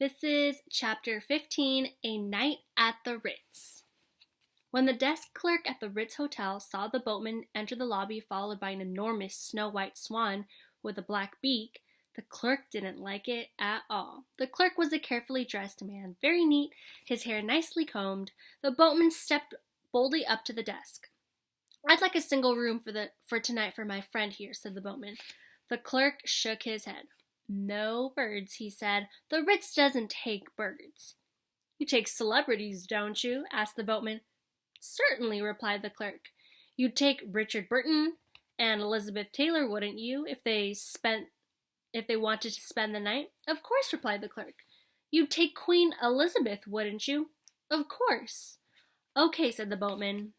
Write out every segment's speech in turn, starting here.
This is Chapter 15, A Night at the Ritz. When the desk clerk at the Ritz Hotel saw the boatman enter the lobby followed by an enormous snow-white swan with a black beak, the clerk didn't like it at all. The clerk was a carefully dressed man, very neat, his hair nicely combed. The boatman stepped boldly up to the desk. "I'd like a single room for tonight for my friend here," said the boatman. The clerk shook his head. "No birds," he said. "The Ritz doesn't take birds." "You take celebrities, don't you?" asked the boatman. "Certainly," replied the clerk. "You'd take Richard Burton and Elizabeth Taylor, wouldn't you, if they wanted to spend the night?" "Of course," replied the clerk. "You'd take Queen Elizabeth, wouldn't you?" "Of course." "Okay," said the boatman.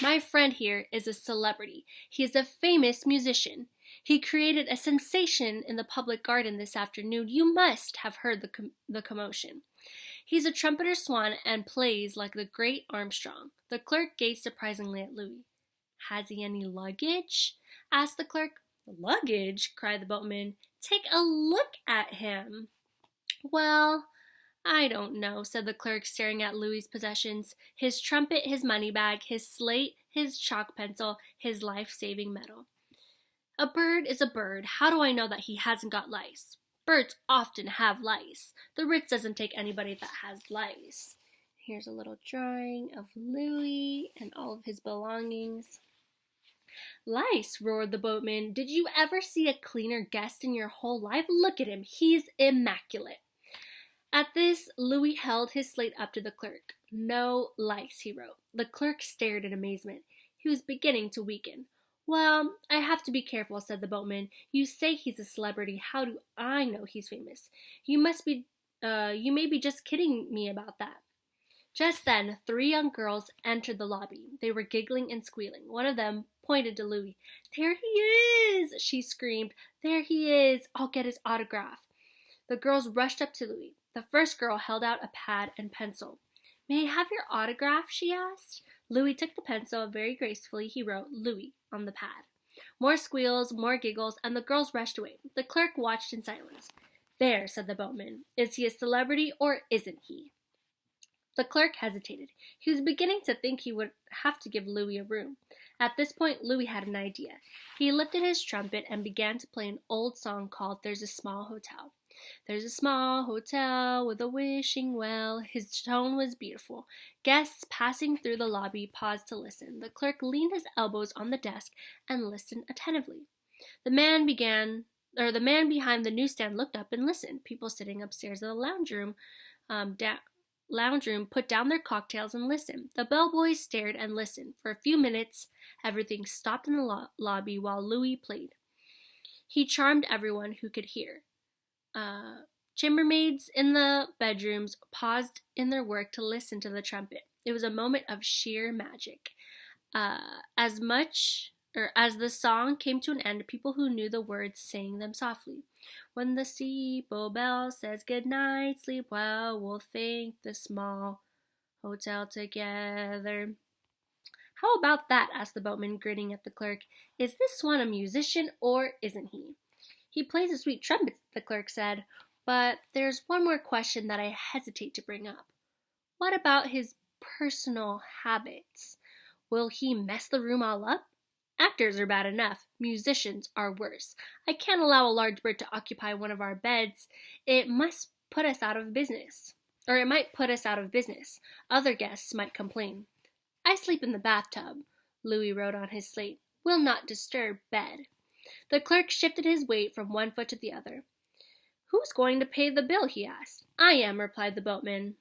"My friend here is a celebrity. He is a famous musician. He created a sensation in the public garden this afternoon. You must have heard the commotion. He's a trumpeter Swan and plays like the great Armstrong." The clerk gazed surprisingly at Louis. "Has he any luggage?" asked the clerk. "Luggage?" cried the boatman. "Take a look at him." "Well, I don't know," said the clerk, staring at Louis's possessions. His trumpet, his money bag, his slate, his chalk pencil, his life-saving medal. "A bird is a bird. How do I know that he hasn't got lice? Birds often have lice. The Ritz doesn't take anybody that has lice." Here's a little drawing of Louis and all of his belongings. "Lice," roared the boatman. "Did you ever see a cleaner guest in your whole life? Look at him. He's immaculate." At this, Louis held his slate up to the clerk. "No lice," he wrote. The clerk stared in amazement. He was beginning to weaken. "Well, I have to be careful," said the boatman. "You say he's a celebrity. How do I know he's famous? You may be just kidding me about that." Just then, three young girls entered the lobby. They were giggling and squealing. One of them pointed to Louis. "There he is!" she screamed. "There he is! I'll get his autograph." The girls rushed up to Louis. The first girl held out a pad and pencil. "May I have your autograph?" she asked. Louis took the pencil. Very gracefully, he wrote "Louis" on the pad. More squeals, more giggles, and the girls rushed away. The clerk watched in silence. "There," said the boatman. "Is he a celebrity or isn't he?" The clerk hesitated. He was beginning to think he would have to give Louis a room. At this point, Louis had an idea. He lifted his trumpet and began to play an old song called "There's a Small Hotel." "There's a small hotel with a wishing well." His tone was beautiful. Guests passing through the lobby paused to listen. The clerk leaned his elbows on the desk and listened attentively. The man behind the newsstand looked up and listened. People sitting upstairs in the lounge room put down their cocktails and listened. The bellboys stared and listened. For a few minutes, everything stopped in the lobby while Louis played. He charmed everyone who could hear. Chambermaids in the bedrooms paused in their work to listen to the trumpet. It was a moment of sheer magic. As the song came to an end, people who knew the words sang them softly. "When the steeple bell says good night, sleep well, we'll thank the small hotel together." "How about that?" asked the boatman, grinning at the clerk. "Is this Swan a musician or isn't he?" "He plays a sweet trumpet," the clerk said, "but there's one more question that I hesitate to bring up. What about his personal habits? Will he mess the room all up? Actors are bad enough. Musicians are worse. I can't allow a large bird to occupy one of our beds. It might put us out of business. Other guests might complain." "I sleep in the bathtub," Louis wrote on his slate. "Will not disturb bed." The clerk shifted his weight from one foot to the other. "Who's going to pay the bill?" he asked. "I am," replied the boatman.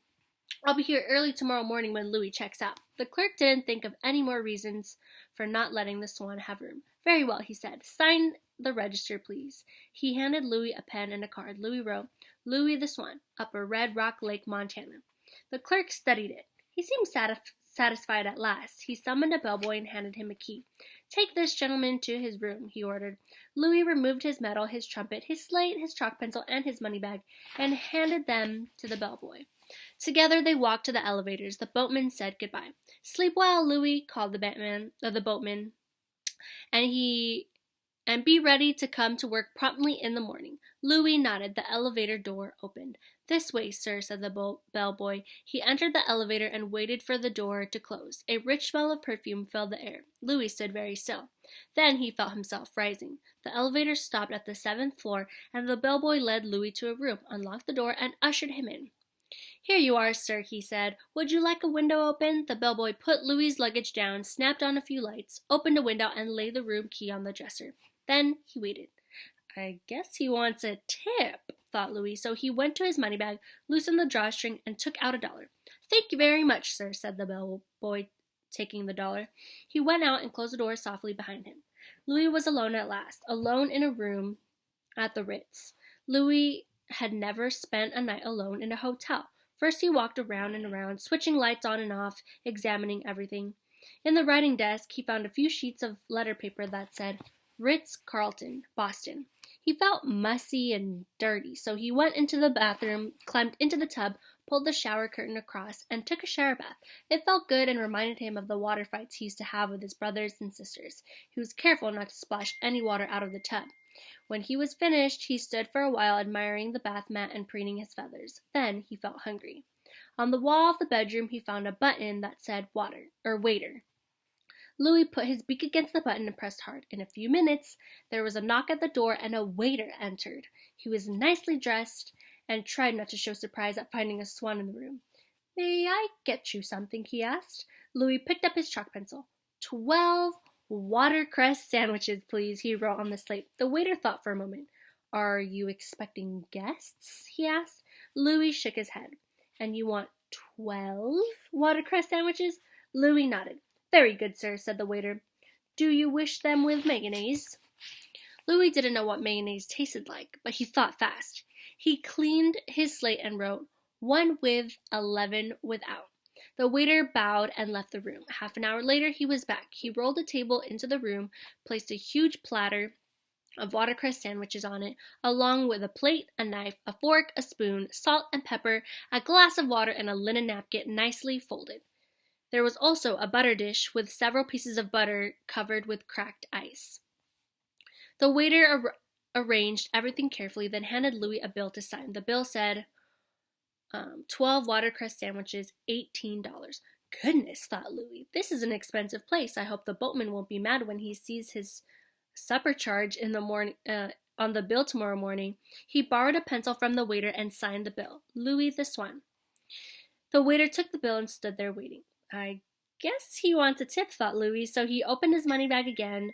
"I'll be here early tomorrow morning when Louis checks out." The clerk didn't think of any more reasons for not letting the Swan have room. "Very well," he said. "Sign the register, please." He handed Louis a pen and a card. Louis wrote, "Louis the Swan, Upper Red Rock Lake, Montana." The clerk studied it. He seemed satisfied at last. He summoned a bellboy and handed him a key. "Take this gentleman to his room," he ordered. Louis removed his medal, his trumpet, his slate, his chalk pencil, and his money bag, and handed them to the bellboy. Together they walked to the elevators. The boatman said goodbye. "Sleep well, Louis," called the boatman, and he and be ready to come to work promptly in the morning." Louis nodded. The elevator door opened. "This way, sir," said the bellboy. He entered the elevator and waited for the door to close. A rich smell of perfume filled the air. Louis stood very still. Then he felt himself rising. The elevator stopped at the 7th floor, and the bellboy led Louis to a room, unlocked the door, and ushered him in. "Here you are, sir," he said. "Would you like a window open?" The bellboy put Louis's luggage down, snapped on a few lights, opened a window, and laid the room key on the dresser. Then he waited. "I guess he wants a tip," thought Louis, so he went to his money bag, loosened the drawstring, and took out $1. "Thank you very much, sir," said the bellboy, taking the $1. He went out and closed the door softly behind him. Louis was alone at last, alone in a room at the Ritz. Louis had never spent a night alone in a hotel. First he walked around and around, switching lights on and off, examining everything. In the writing desk, he found a few sheets of letter paper that said, "Ritz-Carlton, Boston." He felt mussy and dirty, so he went into the bathroom, climbed into the tub, pulled the shower curtain across, and took a shower bath. It felt good and reminded him of the water fights he used to have with his brothers and sisters. He was careful not to splash any water out of the tub. When he was finished, he stood for a while admiring the bath mat and preening his feathers. Then he felt hungry. On the wall of the bedroom, he found a button that said waiter. Louis put his beak against the button and pressed hard. In a few minutes, there was a knock at the door and a waiter entered. He was nicely dressed and tried not to show surprise at finding a Swan in the room. "May I get you something?" he asked. Louis picked up his chalk pencil. 12 watercress sandwiches, please," he wrote on the slate. The waiter thought for a moment. "Are you expecting guests?" he asked. Louis shook his head. "And you want 12 watercress sandwiches?" Louis nodded. "Very good, sir," said the waiter. "Do you wish them with mayonnaise?" Louis didn't know what mayonnaise tasted like, but he thought fast. He cleaned his slate and wrote, "1 with, 11 without." The waiter bowed and left the room. Half an hour later, he was back. He rolled a table into the room, placed a huge platter of watercress sandwiches on it, along with a plate, a knife, a fork, a spoon, salt and pepper, a glass of water, and a linen napkin nicely folded. There was also a butter dish with several pieces of butter covered with cracked ice. The waiter arranged everything carefully, then handed Louis a bill to sign. The bill said, 12 watercress sandwiches, $18. Goodness, thought Louis, this is an expensive place. I hope the boatman won't be mad when he sees his supper charge in the morning on the bill tomorrow morning. He borrowed a pencil from the waiter and signed the bill. Louis the Swan. The waiter took the bill and stood there waiting. I guess he wants a tip, thought Louis, so he opened his money bag again,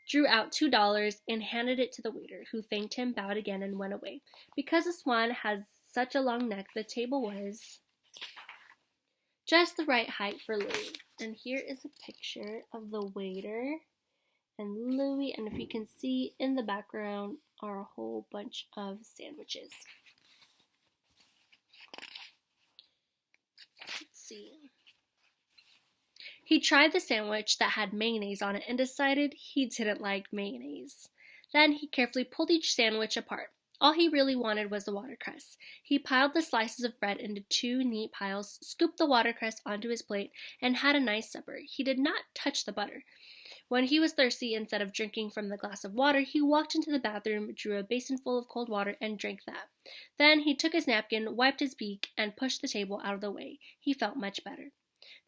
drew out $2, and handed it to the waiter, who thanked him, bowed again, and went away. Because the Swan has such a long neck, the table was just the right height for Louis. And here is a picture of the waiter and Louis, and if you can see in the background are a whole bunch of sandwiches. Let's see. He tried the sandwich that had mayonnaise on it and decided he didn't like mayonnaise. Then he carefully pulled each sandwich apart. All he really wanted was the watercress. He piled the slices of bread into 2 neat piles, scooped the watercress onto his plate, and had a nice supper. He did not touch the butter. When he was thirsty, instead of drinking from the glass of water, he walked into the bathroom, drew a basin full of cold water, and drank that. Then he took his napkin, wiped his beak, and pushed the table out of the way. He felt much better.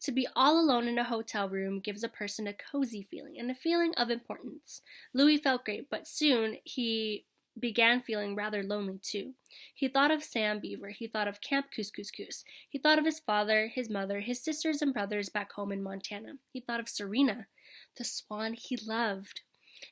To be all alone in a hotel room gives a person a cozy feeling and a feeling of importance. Louis felt great, but soon he began feeling rather lonely too. He thought of Sam Beaver. He thought of Camp Coos. He thought of his father, his mother, his sisters and brothers back home in Montana. He thought of Serena, the swan he loved,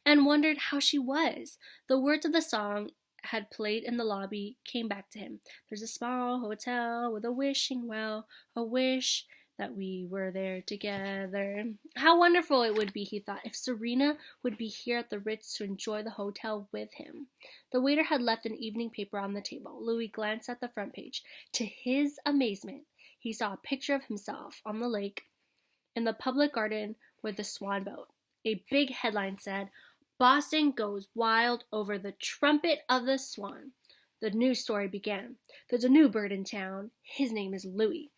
and wondered how she was. The words of the song had played in the lobby came back to him. There's a small hotel with a wishing well, a wish that we were there together. How wonderful it would be, he thought, if Serena would be here at the Ritz to enjoy the hotel with him. The waiter had left an evening paper on the table. Louis glanced at the front page. To his amazement, he saw a picture of himself on the lake in the public garden with the Swan boat. A big headline said, "Boston goes wild over the Trumpet of the Swan." The news story began. There's a new bird in town. His name is Louis.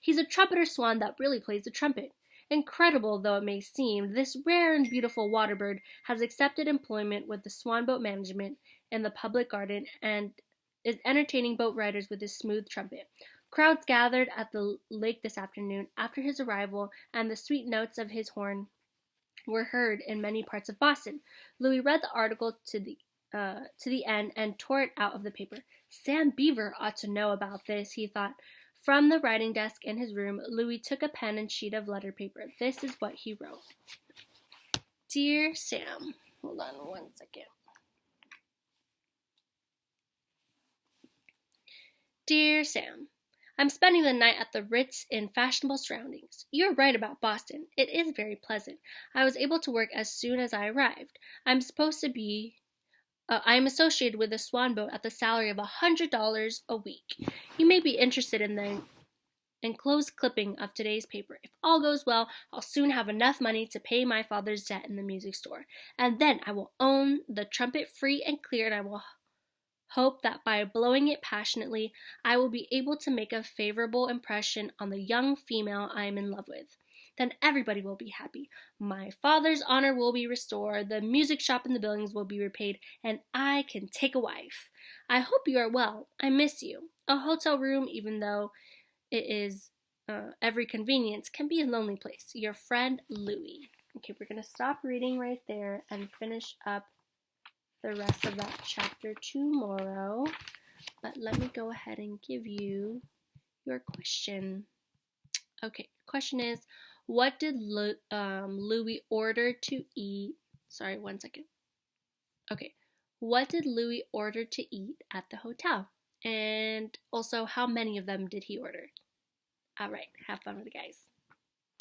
He's a trumpeter swan that really plays the trumpet. Incredible though it may seem, this rare and beautiful water bird has accepted employment with the Swan Boat Management in the public garden and is entertaining boat riders with his smooth trumpet. Crowds gathered at the lake this afternoon after his arrival, and the sweet notes of his horn were heard in many parts of Boston. Louis read the article to the end and tore it out of the paper. Sam Beaver ought to know about this, he thought. From the writing desk in his room, Louis took a pen and sheet of letter paper. This is what he wrote. Dear Sam, hold on 1 second. Dear Sam, I'm spending the night at the Ritz in fashionable surroundings. You're right about Boston. It is very pleasant. I was able to work as soon as I arrived. I am associated with the Swan boat at the salary of $100 a week. You may be interested in the enclosed clipping of today's paper. If all goes well, I'll soon have enough money to pay my father's debt in the music store. And then I will own the Trumpet free and clear, and I will hope that by blowing it passionately, I will be able to make a favorable impression on the young female I am in love with. Then everybody will be happy. My father's honor will be restored, the music shop and the buildings will be repaid, and I can take a wife. I hope you are well. I miss you. A hotel room, even though it is every convenience, can be a lonely place. Your friend, Louis. Okay, we're going to stop reading right there and finish up the rest of that chapter tomorrow. But let me go ahead and give you your question. Okay, question is, what did Louis order to eat? Sorry, 1 second. Okay, what did Louis order to eat at the hotel? And also, how many of them did he order? All right, have fun with it, guys.